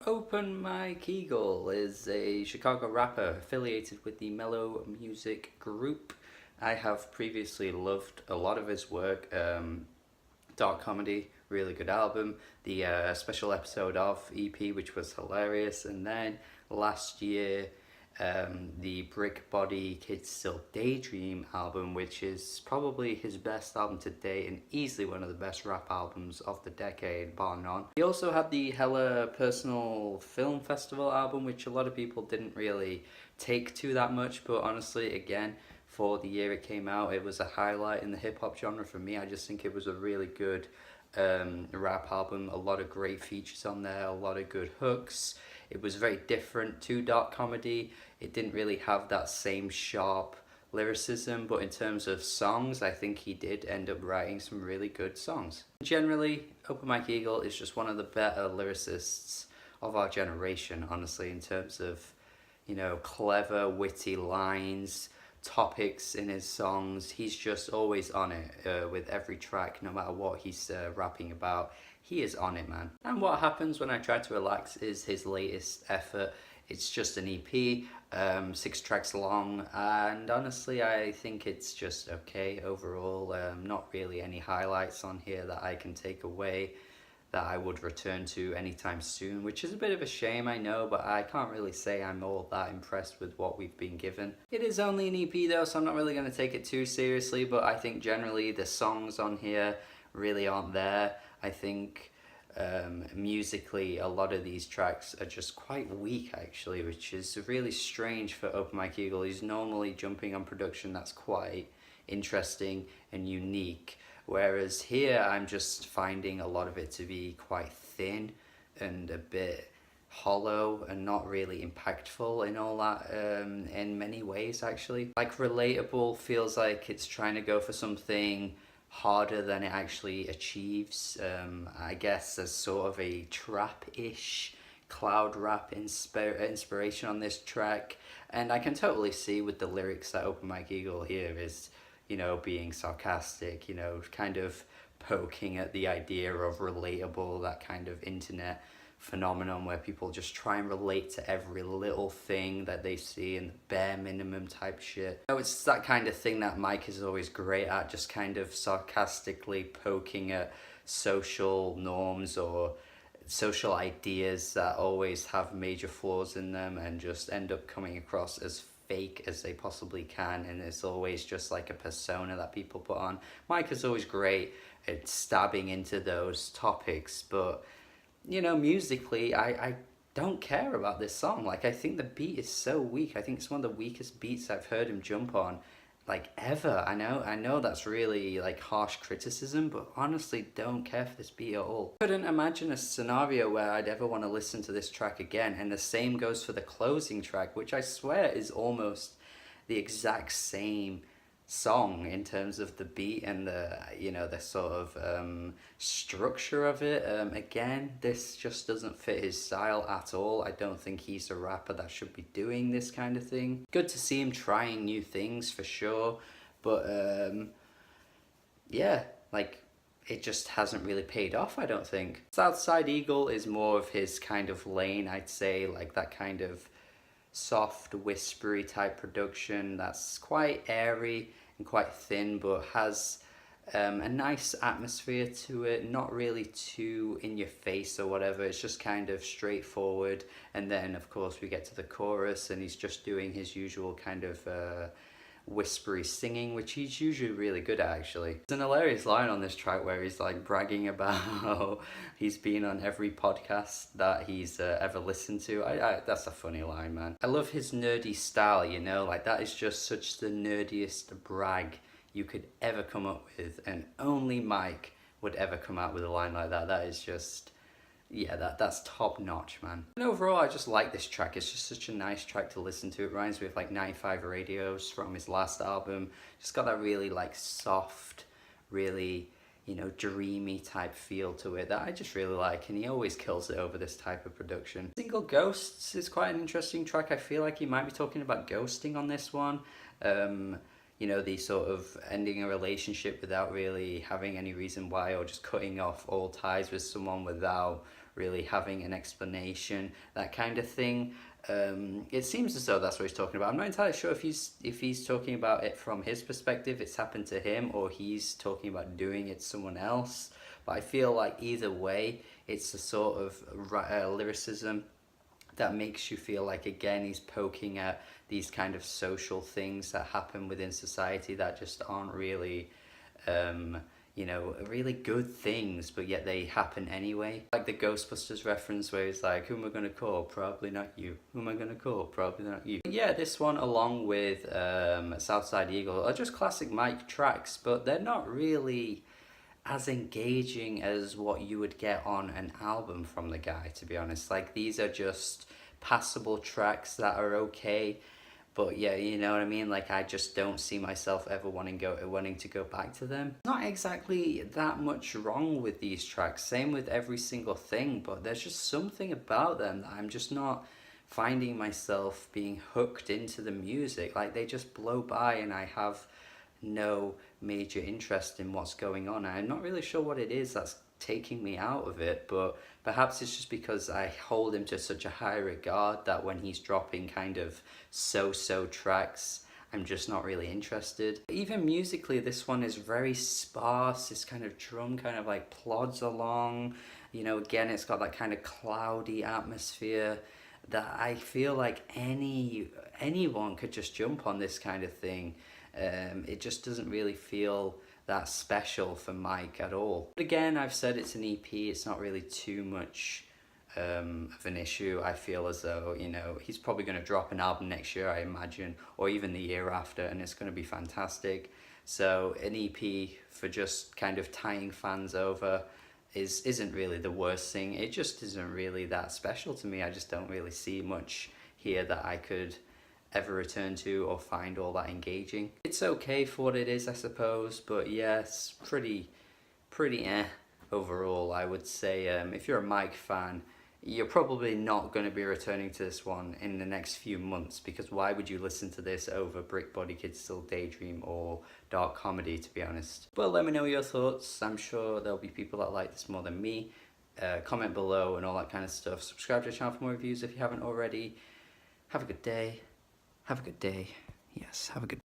Open Mike Eagle is a Chicago rapper affiliated with the mellow music group. I have previously loved a lot of his work. Dark Comedy, really good album. The special episode of EP, which was hilarious. And then last year, the Brick Body Kids Still Daydream album, which is probably his best album to date and easily one of the best rap albums of the decade, bar none. He also had the Hella Personal Film Festival album, which a lot of people didn't really take to that much, but honestly, again, for the year it came out, it was a highlight in the hip hop genre for me. I just think it was a really good rap album, a lot of great features on there, a lot of good hooks. It was very different to Dark Comedy. It didn't really have that same sharp lyricism, but in terms of songs, I think he did end up writing some really good songs. Generally, Open Mike Eagle is just one of the better lyricists of our generation, honestly, in terms of, clever, witty lines, topics in his songs. He's just always on it with every track, no matter what he's rapping about. He is on it, man. And What Happens When I Try to Relax is his latest effort. It's just an EP, 6 tracks long, and honestly I think it's just okay overall. Not really any highlights on here that I can take away that I would return to anytime soon, which is a bit of a shame, I know, but I can't really say I'm all that impressed with what we've been given. It is only an EP though, so I'm not really going to take it too seriously, but I think generally the songs on here really aren't there. I think musically a lot of these tracks are just quite weak actually, which is really strange for Open Mike Eagle. He's normally jumping on production that's quite interesting and unique, whereas here I'm just finding a lot of it to be quite thin and a bit hollow and not really impactful in all that in many ways actually. Like Relatable feels like it's trying to go for something harder than it actually achieves. I guess as sort of a trap-ish cloud rap inspiration on this track, and I can totally see with the lyrics that Open Mike Eagle here is, being sarcastic, kind of poking at the idea of relatable, that kind of internet phenomenon where people just try and relate to every little thing that they see and the bare minimum type shit. It's that kind of thing that Mike is always great at, just kind of sarcastically poking at social norms or social ideas that always have major flaws in them and just end up coming across as fake as they possibly can, and it's always just like a persona that people put on. Mike is always great at stabbing into those topics, but musically, I don't care about this song. Like, I think the beat is so weak. I think it's one of the weakest beats I've heard him jump on, like, ever. I know that's really, like, harsh criticism, but honestly don't care for this beat at all. Couldn't imagine a scenario where I'd ever want to listen to this track again, and the same goes for the closing track, which I swear is almost the exact same song in terms of the beat and the sort of structure of it. Again, this just doesn't fit his style at all. I don't think he's a rapper that should be doing this kind of thing. Good to see him trying new things for sure, but yeah, like, it just hasn't really paid off, I don't think. Southside Eagle is more of his kind of lane, I'd say, like that kind of soft, whispery type production that's quite airy and quite thin, but has a nice atmosphere to it, not really too in your face or whatever. It's just kind of straightforward, and then of course we get to the chorus and he's just doing his usual kind of whispery singing, which he's usually really good at actually. There's an hilarious line on this track where he's like bragging about how he's been on every podcast that he's ever listened to. That's a funny line, man. I love his nerdy style, like that is just such the nerdiest brag you could ever come up with, and only Mike would ever come out with a line like that. That is just, yeah, that's top notch, man. And overall, I just like this track. It's just such a nice track to listen to. It reminds me of like 95 Radios from his last album. Just got that really like soft, really, dreamy type feel to it that I just really like, and he always kills it over this type of production. Single Ghosts is quite an interesting track. I feel like he might be talking about ghosting on this one. The sort of ending a relationship without really having any reason why, or just cutting off all ties with someone without really having an explanation, that kind of thing. It seems as though that's what he's talking about. I'm not entirely sure if he's talking about it from his perspective, it's happened to him, or he's talking about doing it to someone else. But I feel like either way, it's a sort of lyricism that makes you feel like, again, he's poking at these kind of social things that happen within society that just aren't really really good things, but yet they happen anyway. Like the Ghostbusters reference where he's like, who am I going to call? Probably not you. Who am I going to call? Probably not you. Yeah, this one, along with Southside Eagle, are just classic Mike tracks, but they're not really as engaging as what you would get on an album from the guy, to be honest. Like, these are just passable tracks that are okay. But yeah, you know what I mean? Like, I just don't see myself ever wanting to go back to them. Not exactly that much wrong with these tracks, same with every single thing, but there's just something about them that I'm just not finding myself being hooked into the music. Like, they just blow by and I have no major interest in what's going on. I'm not really sure what it is that's taking me out of it, but perhaps it's just because I hold him to such a high regard that when he's dropping kind of so-so tracks, I'm just not really interested. Even musically, this one is very sparse. This kind of drum kind of like plods along. You know, again, it's got that kind of cloudy atmosphere that I feel like anyone could just jump on this kind of thing. It just doesn't really feel that special for Mike at all. But again, I've said it's an EP, it's not really too much of an issue. I feel as though, you know, he's probably going to drop an album next year, I imagine, or even the year after, and it's going to be fantastic. So an EP for just kind of tying fans over isn't really the worst thing. It just isn't really that special to me. I just don't really see much here that I could ever return to or find all that engaging. It's okay for what it is, I suppose, but yeah, it's pretty overall, I would say. If you're a Mike fan, you're probably not going to be returning to this one in the next few months, because why would you listen to this over Brick Body Kids Still Daydream or Dark Comedy, to be honest? But let me know your thoughts. I'm sure there'll be people that like this more than me. Comment below and all that kind of stuff. Subscribe to the channel for more reviews if you haven't already. Have a good day. Have a good day. Yes, have a good